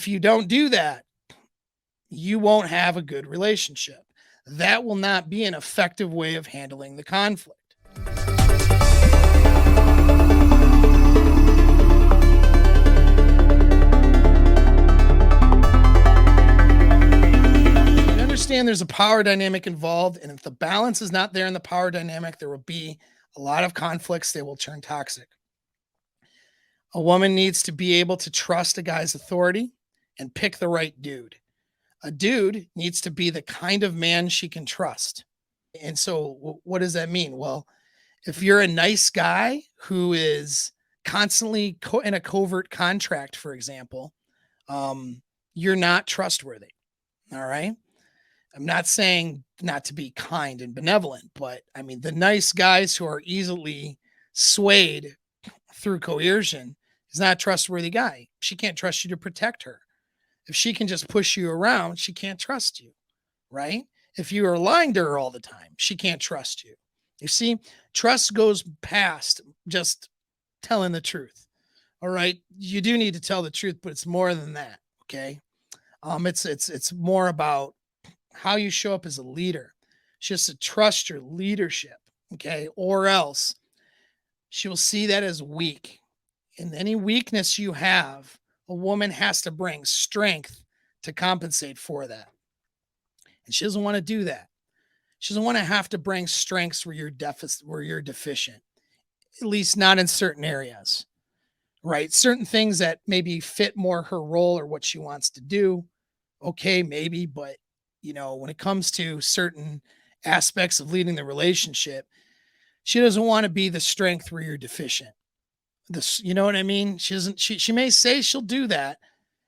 If you don't do that, you won't have a good relationship. That will not be an effective way of handling the conflict. You understand there's a power dynamic involved, and if the balance is not there in the power dynamic, there will be a lot of conflicts. They will turn toxic. A woman needs to be able to trust a guy's authority and pick the right dude. A dude needs to be the kind of man she can trust. And so, what does that mean? Well, if you're a nice guy who is constantly in a covert contract, for example, you're not trustworthy. All right. I'm not saying not to be kind and benevolent, but I mean, the nice guys who are easily swayed through coercion is not a trustworthy guy. She can't trust you to protect her. If she can just push you around, she can't trust you, right? If you are lying to her all the time, she can't trust you. You see, trust goes past just telling the truth. All right. You do need to tell the truth, but it's more than that. Okay. It's more about how you show up as a leader. She has to trust your leadership. Okay. Or else she will see that as weak. And any weakness you have, a woman has to bring strength to compensate for that. And she doesn't want to do that. She doesn't want to have to bring strengths where you're deficient, at least not in certain areas, right? Certain things that maybe fit more her role or what she wants to do. Okay, maybe, but when it comes to certain aspects of leading the relationship, she doesn't want to be the strength where you're deficient. You know what I mean? She may say she'll do that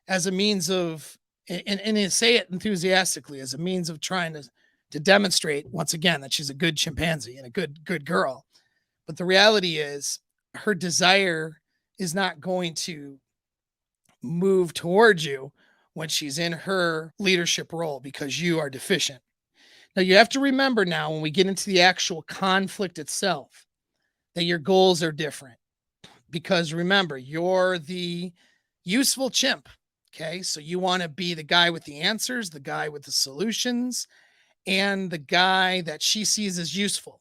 as a means of, and say it enthusiastically, as a means of trying to demonstrate once again that she's a good chimpanzee and a good girl. But the reality is her desire is not going to move towards you when she's in her leadership role because you are deficient. Now you have to remember now when we get into the actual conflict itself that your goals are different. Because remember, you're the useful chimp. Okay. So you want to be the guy with the answers, the guy with the solutions, and the guy that she sees as useful.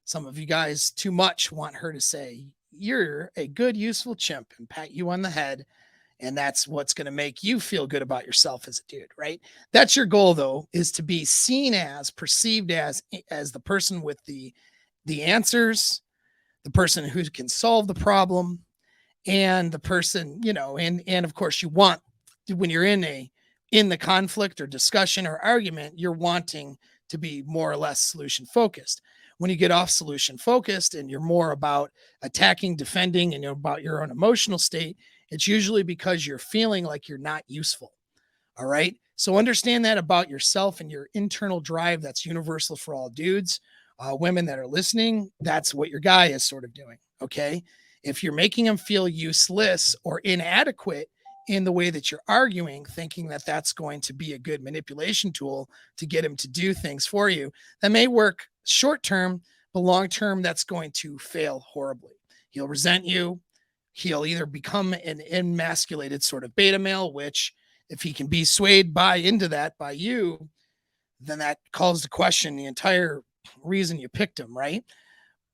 Some of you guys too much want her to say, you're a good, useful chimp and pat you on the head. And that's what's going to make you feel good about yourself as a dude, right? That's your goal, though, is to be seen as, perceived as the person with the answers, the person who can solve the problem, and the person, and of course you want, when you're in the conflict or discussion or argument, you're wanting to be more or less solution focused. When you get off solution focused and you're more about attacking, defending, and about your own emotional state, it's usually because you're feeling like you're not useful. All right. So understand that about yourself and your internal drive. That's universal for all dudes. Women that are listening, that's what your guy is sort of doing. Okay. If you're making him feel useless or inadequate in the way that you're arguing, thinking that that's going to be a good manipulation tool to get him to do things for you, that may work short term, but long term, that's going to fail horribly. He'll resent you. He'll either become an emasculated sort of beta male, which if he can be swayed into that by you, then that calls to question the entire reason you picked him, right?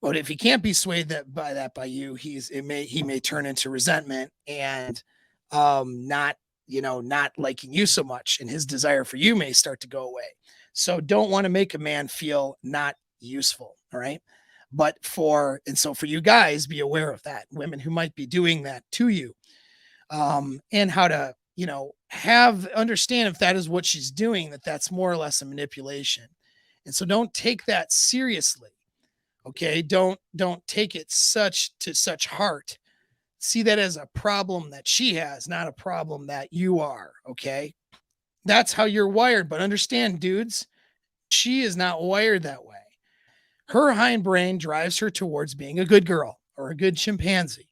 But if he can't be swayed by you, he may turn into resentment and not liking you so much, and his desire for you may start to go away. So don't want to make a man feel not useful. All right. But for you guys, be aware of that. Women who might be doing that to you, and how to, understand if that is what she's doing, that's more or less a manipulation. And so don't take that seriously. Okay. Don't take it to such heart. See that as a problem that she has, not a problem that you are. Okay. That's how you're wired. But understand, dudes, she is not wired that way. Her hindbrain drives her towards being a good girl or a good chimpanzee.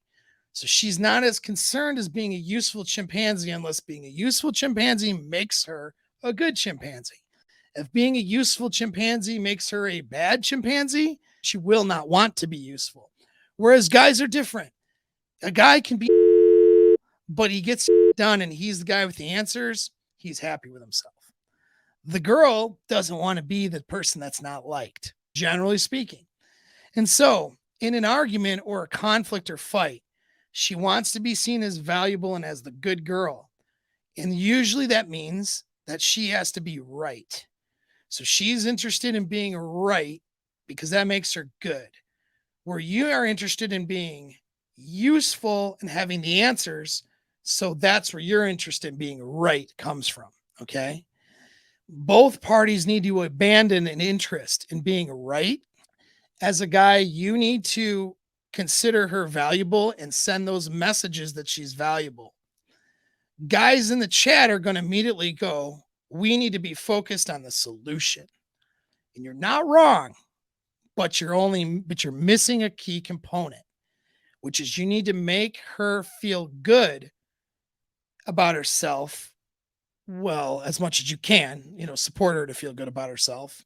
So she's not as concerned as being a useful chimpanzee unless being a useful chimpanzee makes her a good chimpanzee. If being a useful chimpanzee makes her a bad chimpanzee, she will not want to be useful. Whereas guys are different. A guy can be but he gets done and he's the guy with the answers, he's happy with himself. The girl doesn't want to be the person that's not liked, generally speaking. And so, in an argument or a conflict or fight, she wants to be seen as valuable and as the good girl. And usually that means that she has to be right. So she's interested in being right because that makes her good. Where you are interested in being useful and having the answers. So that's where your interest in being right comes from. Okay. Both parties need to abandon an interest in being right. As a guy, you need to consider her valuable and send those messages that she's valuable. Guys in the chat are going to immediately go, we need to be focused on the solution. And you're not wrong, but you're missing a key component, which is you need to make her feel good about herself. Well, as much as you can, support her to feel good about herself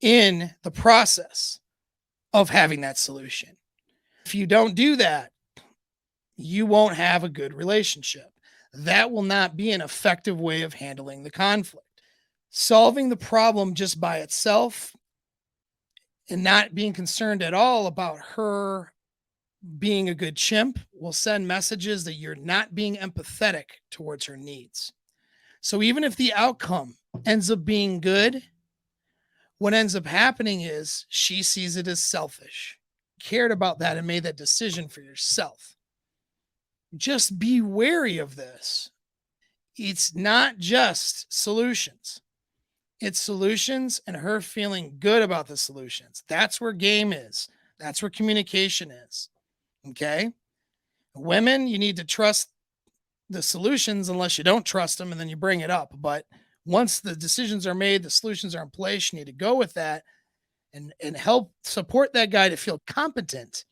in the process of having that solution. If you don't do that, you won't have a good relationship. That will not be an effective way of handling the conflict. Solving the problem just by itself and not being concerned at all about her being a good chimp will send messages that you're not being empathetic towards her needs. So even if the outcome ends up being good, what ends up happening is she sees it as selfish. Cared about that and made that decision for yourself. Just be wary of this. It's not just solutions. It's solutions and her feeling good about the solutions. That's where game is. That's where communication is. Okay. Women, you need to trust the solutions unless you don't trust them and then you bring it up. But once the decisions are made, the solutions are in place, you need to go with that and help support that guy to feel competent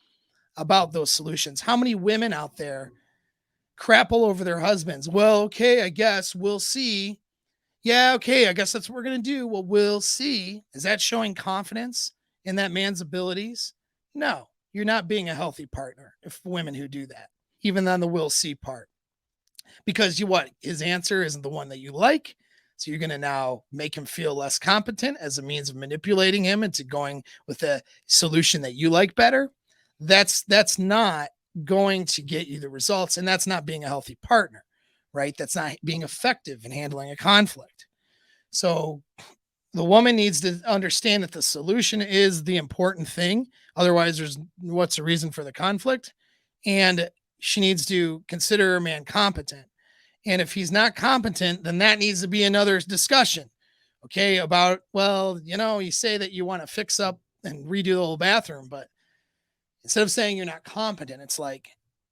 about those solutions. How many women out there crap all over their husbands? Well, okay, I guess we'll see. Yeah, okay, I guess that's what we're going to do. Well, we'll see. Is that showing confidence in that man's abilities? No, you're not being a healthy partner if women who do that, even on the we'll see part. Because his answer isn't the one that you like. So you're going to now make him feel less competent as a means of manipulating him into going with a solution that you like better. That's not going to get you the results. And that's not being a healthy partner, right? That's not being effective in handling a conflict. So the woman needs to understand that the solution is the important thing. Otherwise, what's the reason for the conflict? And she needs to consider a man competent. And if he's not competent, then that needs to be another discussion. Okay. About, well, you say that you want to fix up and redo the whole bathroom, but instead of saying you're not competent, it's like,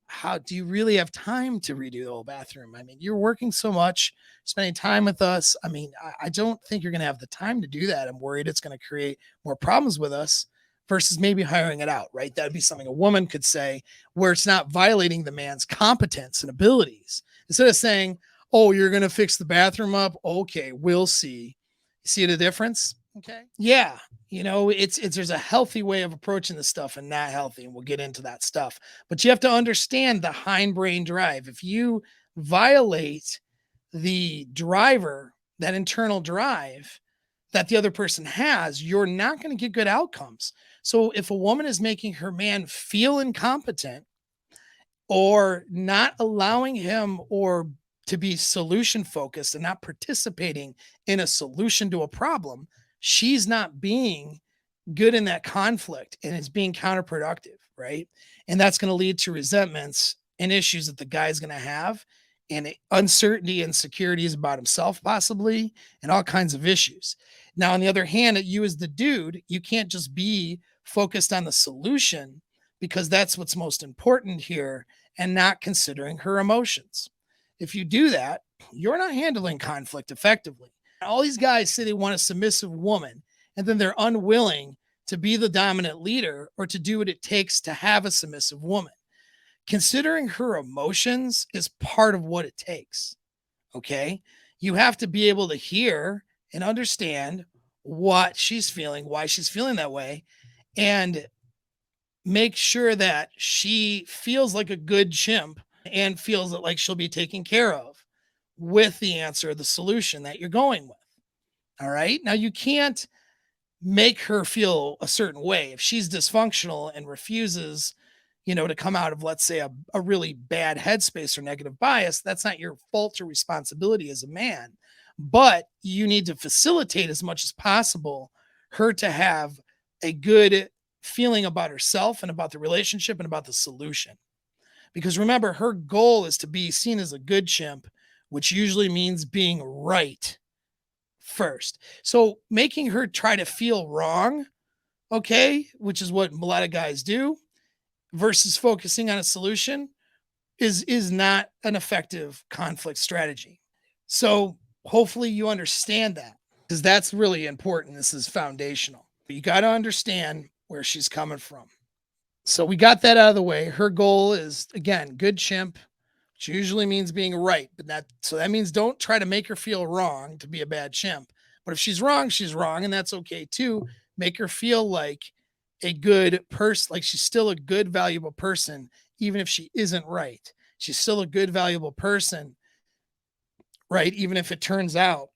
how do you really have time to redo the whole bathroom? I mean, you're working so much, spending time with us. I mean, I don't think you're going to have the time to do that. I'm worried it's going to create more problems with us versus maybe hiring it out, right? That'd be something a woman could say where it's not violating the man's competence and abilities. Instead of saying, oh, you're going to fix the bathroom up. Okay, we'll see. See the difference? Okay. Yeah. There's a healthy way of approaching the stuff and not healthy. And we'll get into that stuff, but you have to understand the hindbrain drive. If you violate the driver, that internal drive that the other person has, you're not going to get good outcomes. So if a woman is making her man feel incompetent or not allowing him or to be solution focused and not participating in a solution to a problem, she's not being good in that conflict and it's being counterproductive, right? And that's going to lead to resentments and issues that the guy's going to have and uncertainty and insecurities about himself possibly and all kinds of issues. Now, on the other hand, you as the dude, you can't just be focused on the solution because that's what's most important here and not considering her emotions. If you do that, you're not handling conflict effectively. All these guys say they want a submissive woman, and then they're unwilling to be the dominant leader or to do what it takes to have a submissive woman. Considering her emotions is part of what it takes. Okay. You have to be able to hear and understand what she's feeling, why she's feeling that way, and make sure that she feels like a good chimp and feels that like she'll be taken care of with the answer, the solution that you're going with. All right. Now you can't make her feel a certain way. If she's dysfunctional and refuses, to come out of, let's say, a really bad headspace or negative bias, that's not your fault or responsibility as a man. But you need to facilitate as much as possible her to have a good feeling about herself and about the relationship and about the solution. Because remember, her goal is to be seen as a good chimp, which usually means being right first. So making her try to feel wrong, okay, which is what a lot of guys do, versus focusing on a solution is not an effective conflict strategy. So hopefully you understand that, because that's really important. This is foundational. You got to understand where she's coming from. So we got that out of the way. Her goal is, again, good chimp, which usually means being right, but that means don't try to make her feel wrong to be a bad chimp. But if she's wrong, and that's okay too. Make her feel like a good person, like she's still a good, valuable person, even if she isn't right. She's still a good, valuable person, right? Even if it turns out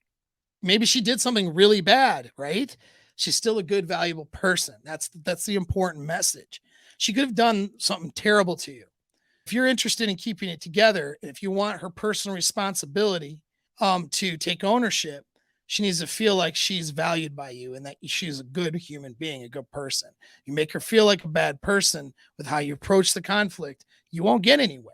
maybe she did something really bad, right? She's still a good, valuable person. That's the important message. She could have done something terrible to you. If you're interested in keeping it together, and if you want her personal responsibility to take ownership, she needs to feel like she's valued by you and that she's a good human being, a good person. You make her feel like a bad person with how you approach the conflict, you won't get anywhere.